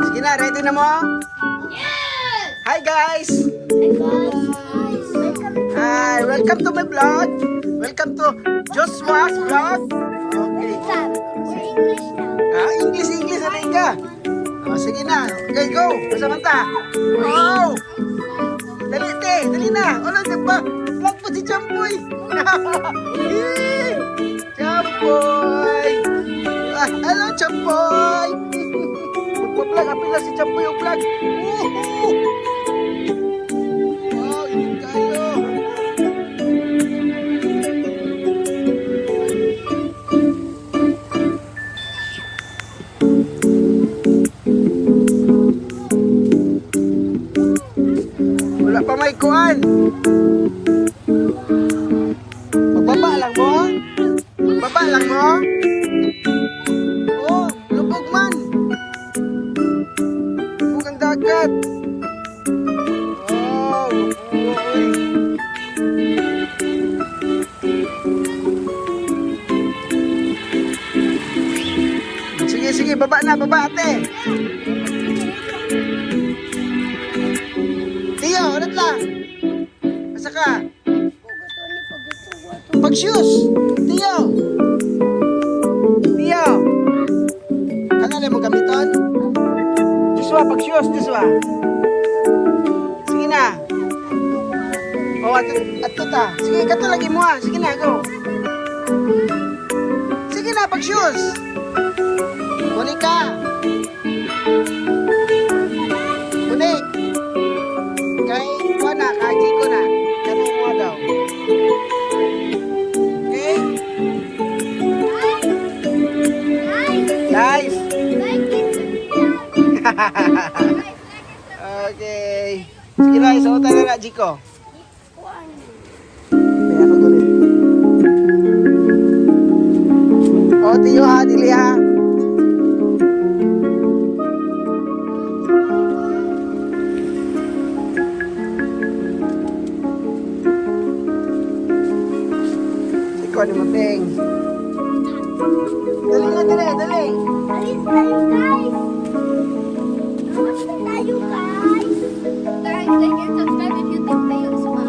Sige na, ready na mo? Yes! Hi guys! Hi guys! Hi, welcome to my vlog. Welcome to Joshua's vlog. Okay. English now. English, alay ka. Sige na. Okay, go. Pasamanta. Wow! Dali na. Wala na ba? Vlog po si Champoy. Champoy! Hello, Champoy! Magpa-vlog. Apila si Champoy yung vlog. Woohoo! Wow, init kayo. Wala pa may kuan. Magbaba lang mo? Magbaba lang mo? Oh, lubog man. Lubog ang dagat. Wow, uy. Sige, baba na, baba ate. Tiyo, ulit lang. Asa ka? Pag-shoes. Tiyo. Tiyo. Kanala mo gamiton? Joshua, pag-shoes, Joshua. Sige na. Oh, ato ta. Sige, kato lagi mo ha. Sige na, go. Sige na, pag-shoes. Monica. Monik. Kay ko na, kaji ko na. Tanong mo daw. Okay? Guys. Okay. Sige na, isuotan na na, Jiko. Kaya ako tuloy. O, tiyo ha, dili ha. Ikaw ni Mapeng. Dali na, dali. Alis tayo guys! Alis tayo guys! Guys, like and subscribe if you think tayo sa mga.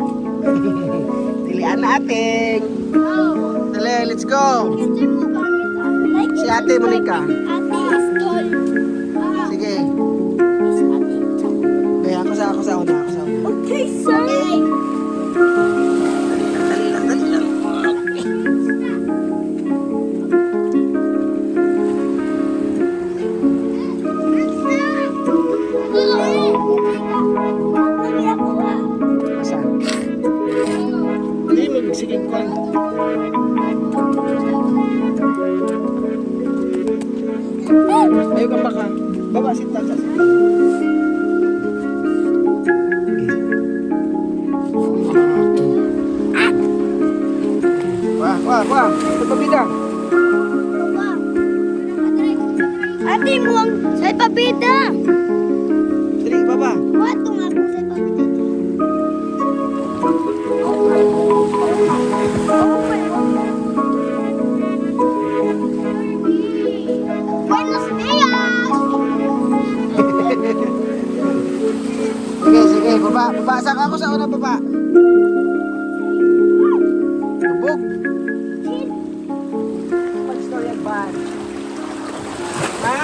Dilian na ating. Oh! Dali, let's go. Picture mo gamit like Si Ate Monica. Ate is tall. Sige. Is ate tall. Kaya ako sa una. Okay, sir! Okay. Dali lang. Asan? Hindi, magsigig ko. Ayaw kang baka. Baba, sinta. Wah. Ito pabida. Ate mo ang sa papita. Dali, baba. Wato nga ako sa papita. Buenos dias! Sige, baba. Saan ako sa una, baba. Lubog. Mag-storya ban.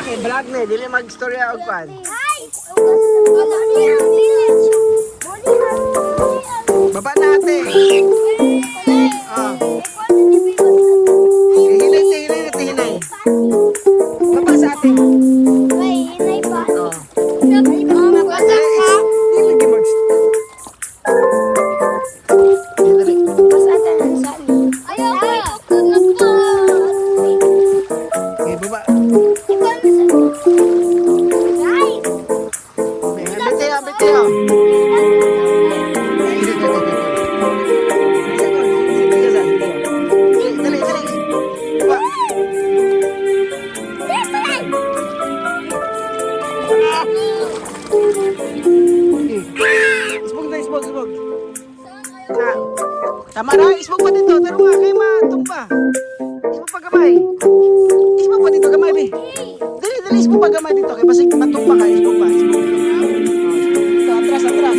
Kay vlog na, dili mag-storya og ban. Hi! Village! Baba natin. Ah. Hinay. Baba sa atin. May inay pa. Oh. May mga pasang ka. Dili lagi mag Dili. Pasatan ang sali. Ayaw ko. Okay, baba. Guys! Ambit tayo. Dali. Baba. Isbog. Tama na, isbog pa dito. Taro nga, kay matumba. Isbog pa gamay. Isbog pa dito gamay, be. Ispo pa gamay dito. Kaya basta matok pa ka. Ispo pa. Ispo pa. Dito, atras, atras.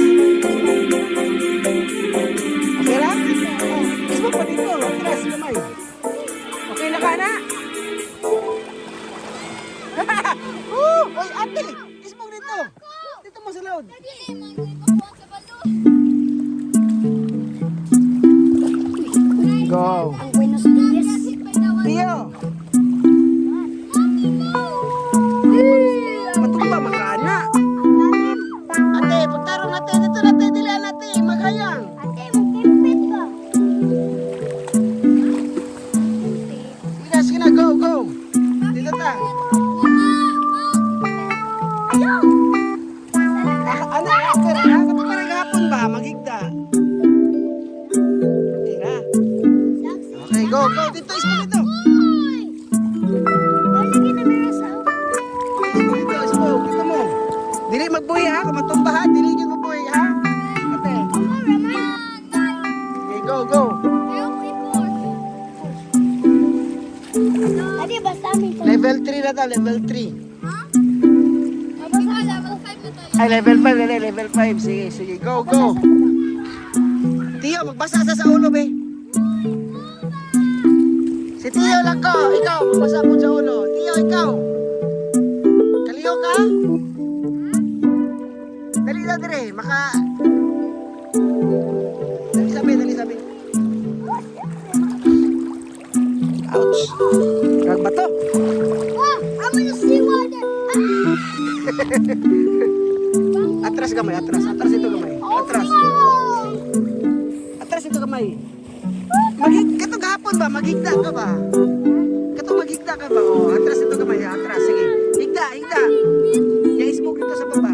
Okay lang? Ispo pa dito. Atras, gamay. Okay na ka na? Oy, ate! Ispo dito. Dito mo sa loud. Go. Ang Buenos Dias. Tio! Matumba makana. Ate, pagtarong natin. Dito natin, dilaan natin. Maghayang. Ate, magkimpit ka. Sige na, go, go. Dito ta. Ayaw. Ano, tira. Kapag parang hapon ba, magigda. Tira. Okay, go, go. Dito, ispo dito. Lalagyan na meron sa Ispo dito, ispo. Dito mo. Dili magbuhi ha. Kung matumba ha, dili yun magbuhi ha. Ate. Okay, go, go. Ate, basta amin sa... Level 3 na to, level 3. Level 5 na tayo. Ay, level 5 na level 5. Sige, sige. Go, go. Tio, magbasa sa ulo, be. Si Tio lang ko. Ikaw, magbasa po sa ulo. Tio, ikaw. Kaliyo ka? Dali na dire. Dali sabi, dali sabi. Ouch. Kag bato. Oh, I'm gonna see water. Atras gamay, atras. Atras ito gamay. Atras. Oh, Atras ito gamay. Katong gahapon ba? Maghigda ka ba? Katong maghigda ka ba? Oh, atras ito gamay. Atras. Sige. Higda, higda. Yung smoke dito sa baba.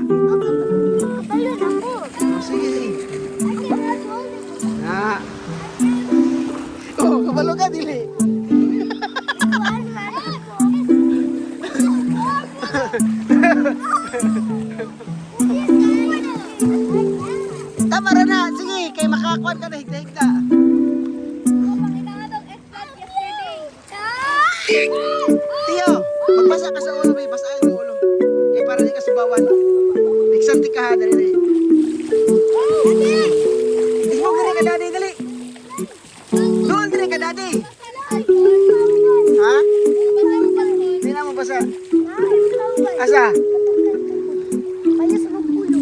balon ako. Oh, sige, sige. Ate, nasa ulo. Ah. Oh, kabalo ka, dili. Kuhaan man ako. Tama ra na. Sige, kay makakuan ka na. Higda, higda. Tio, magbasa ka sa ulo, be. Basahin mo ulo. Kaya para di ka subawan. Iksanti ka ha, dali, dali. Smoke dali ka, daddy, dali. Doon, dali ka, daddy. Ha? Hindi na mo basa. Asa? Kanya sa magpulo.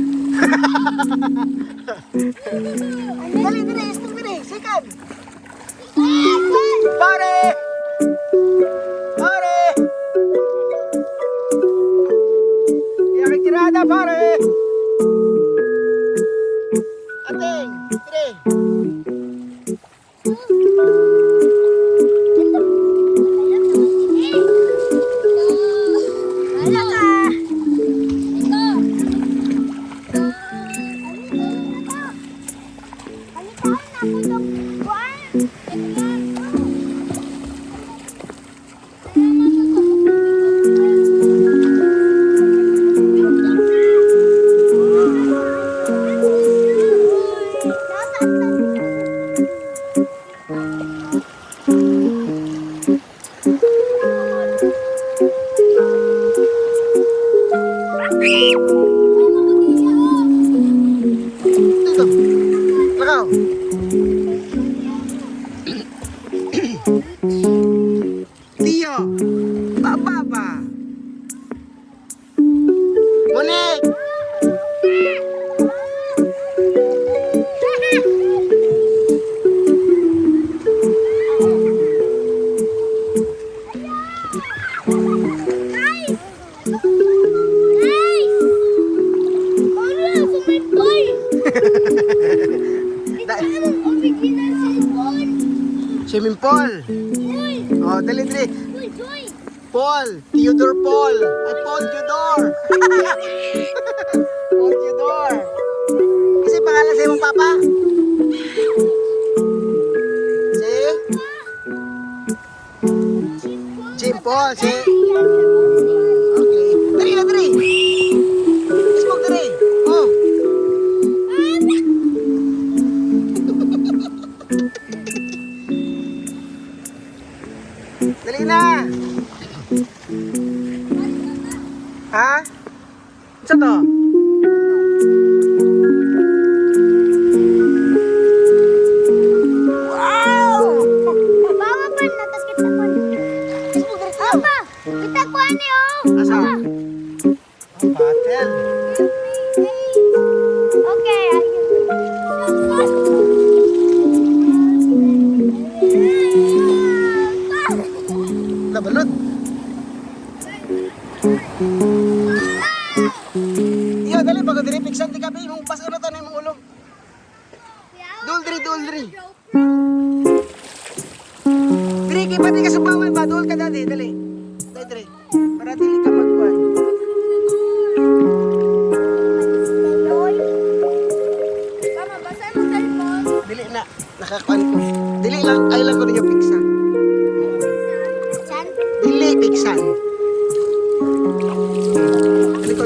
Dali, dali, smoke dali. Second. Pare! Pare! Kaya kay tirada, pare! Ating, tire. Wala ka. Dito. Lakaw. Tio. Papa. Monek. Swimming pool. Oh, dali, dali. Paul. Theodore Paul. Ay, Paul Theodore. Paul Theodore. Kasi pangalan sa imong papa? Si? Jim Paul. Si? Okay. Dali na, dali. Smoke, dali. Oh. Dali na. Ha? Sa to? Wow! Bawa pa natakit ako. Apa? Kita ko ani oh. Asa? Apa? Oh, patel. Okay, Nabalot. Iyo, dali bago diri piksan di kape imong pas ano tanay imong ulo. Dul diri. Diri kay pati ka subawan ba dul ka dali. Dali diri. Para dili ka magkuan. Mama, basa mo cellphone. Dili na nakakuan ko. Dili lang ay lang ko ninyo piksan. Chan? Dili piksan. Dali ko.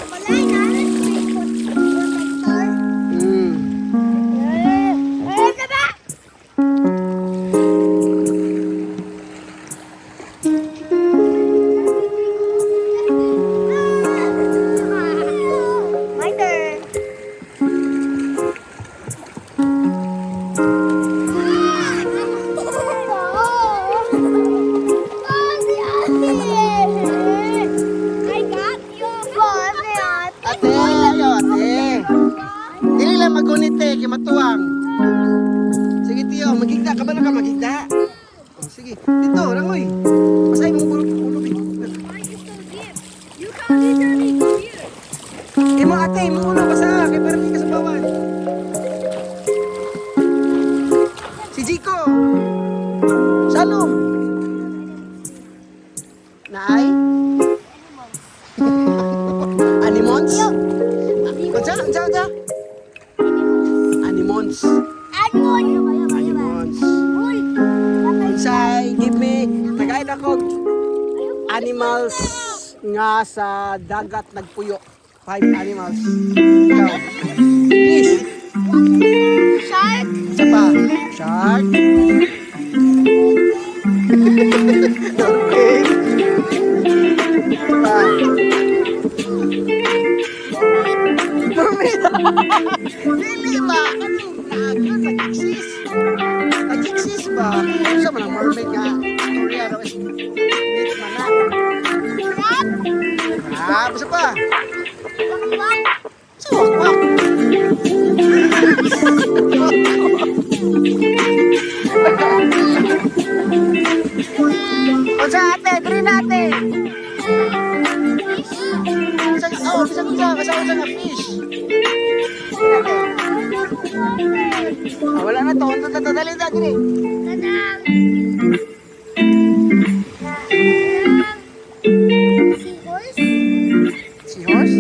Wala na. Protector. Hmm. Diba? My turn. I got you. Ate, ayo ate. Dili lang magunit eh, kay matuwang. Sige tiyo, magigda ka ba na ka magigda? Oh, sige, dito, rangoy. Pasay mong ulo. You can't literally go here. Imo ate, imong ulo basa, kay para di ka sa bawan. Si Jico. Shalom. Naay? Animons? Unsa? Animons. Animons. Unsay, give me, tagay na ko animals nga sa dagat nagpuyo. 5 animals. Ikaw. Please. Shark. Isa pa. Shark. Okay. Isa pa. Mermaid. Dili ba? Nag-exist ba? Isa man ang mermaid nga. Storya raw is meat manak. Isa pa. Wak. O sa ate, diri natin. Bisa kasama sa fish. Wala na to, dali na diri. Seahorse?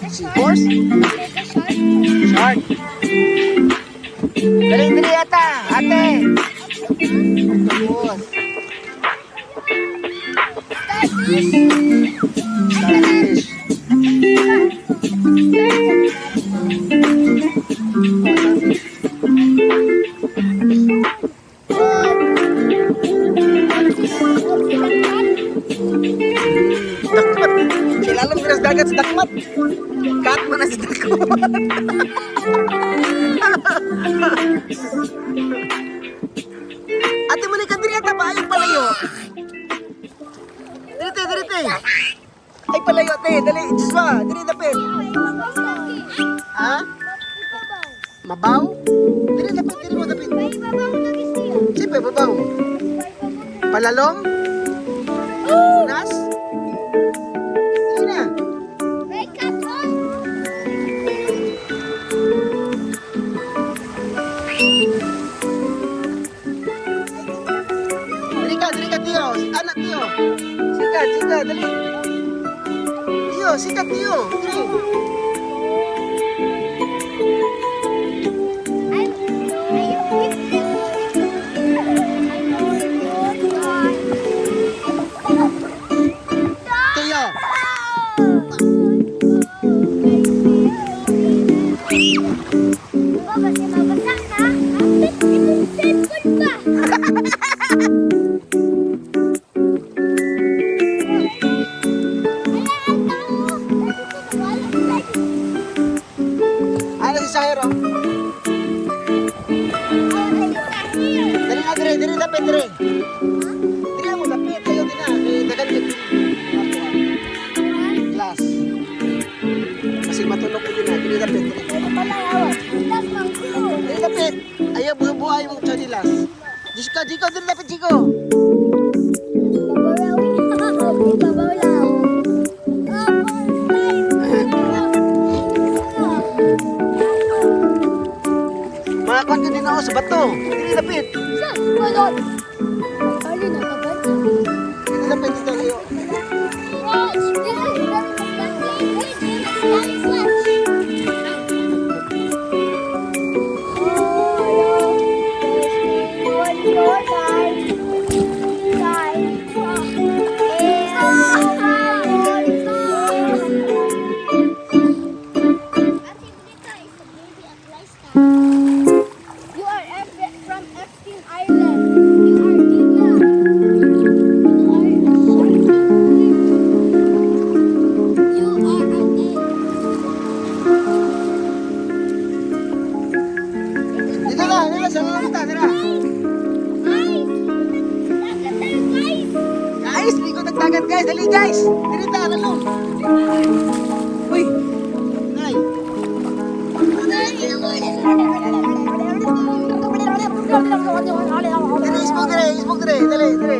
Seahorse? Shark. Dali ata, ate. Octopus. Starfish. Dakmat. Sila alam binas dagat sa dakmat. Kat mo na sa dakmat. Ate mo ni kadiri ata ba ayong palayo? Dirite. Ay palayo ate, dali. Jiswa, diri dapit. Ha? Mabaw? Diri mo dapit. Siyempre, babaw. Palalong? Nas? Dali na. Dali ka, Tiyo. Anak, Tiyo. Sikat, dali. Tiyo, sikat, Tiyo. Dali. Tiyo. Baba, si mabasa na. Ang bit, cellphone ba? dapit dire. Dire mo dapit kayo din na. Kay dagan ka glass. Kasi matulog ko din na. Dire dapit dire. Dire dapit. Ayaw buhay mong chanilas. Jiko, dire dapit Jiko. Makakuan ka din ako sa bato. Dire dapit. Dire dapit dito kayo. You are from Epstein Island. You are Dina. You are an Dito na, dito sa mga kita, dira. Guys, hindi ko nagdagat guys. Dali guys. Dili ta, ano? Uy. Nay. Dali, isbog dire. Dali, dali.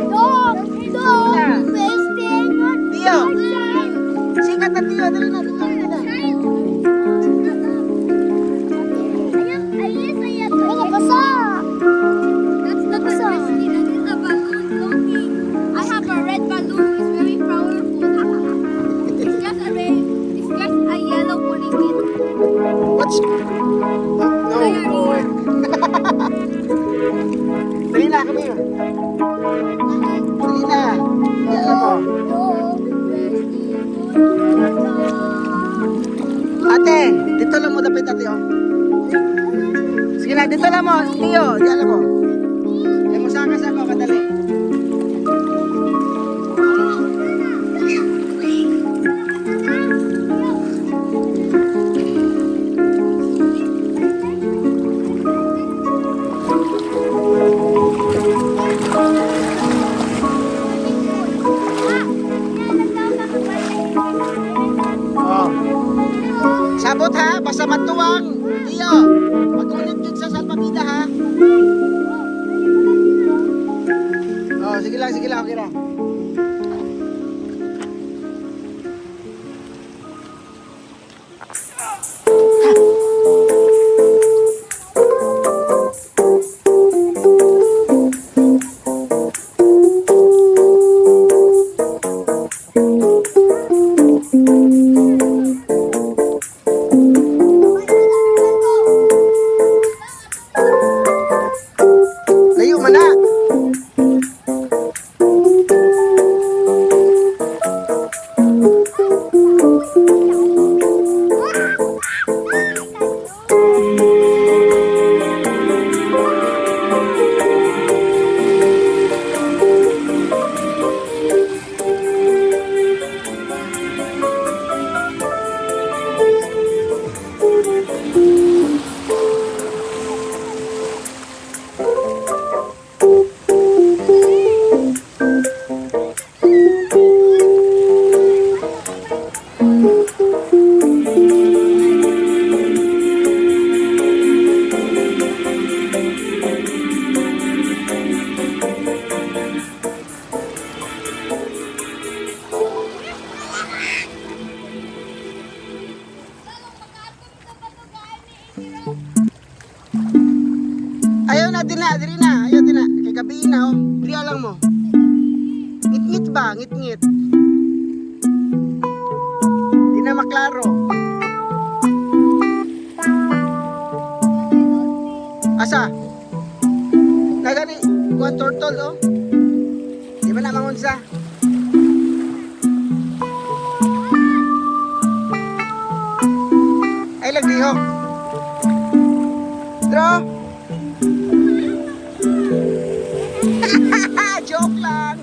Tiyo. Sikat na tiyo, dali na. Dali na. That's not a Christine, that is a balloon floating. I have a red balloon, it's very powerful. It's just a yellow pulling it. What's... No. Dali na, kami yun. Dali na. Alam mo. Ate, dito lang mo dapit ate, oh. Sige na, dito lang mo, Tiyo. Di alam mo. May musakas ako, kadali. Oh. Sabot ha, basta matuwang. Tiyo, mag-ulit yun sa salpamida ha. Oh, sige lang, okay na. Layo man na. Ayaw na, diri na. Ayaw din na. Kay gabi na, oh. Priya lang mo. Ngit-ngit ba? Ngit-ngit. Di na maklaro. Asa? Nagani, kuha turtle, oh. Di ba na mangunsa? Ay, lagdihok. Draw. Joke lang.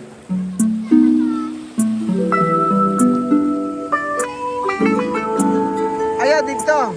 Ayaw dito.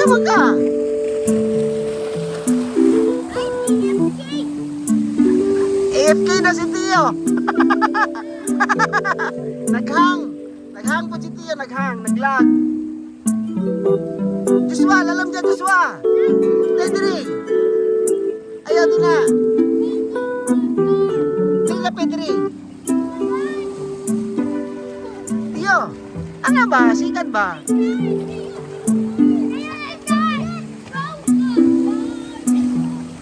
naman ka? AFK na si Tio. Naghang. Naghang po si Tio, naghang, naglag. Joshua, lalam dyan, Joshua. Stay diri. Ayaw din na. Dili na Pedri. Tio, ano ba? Sikat ba?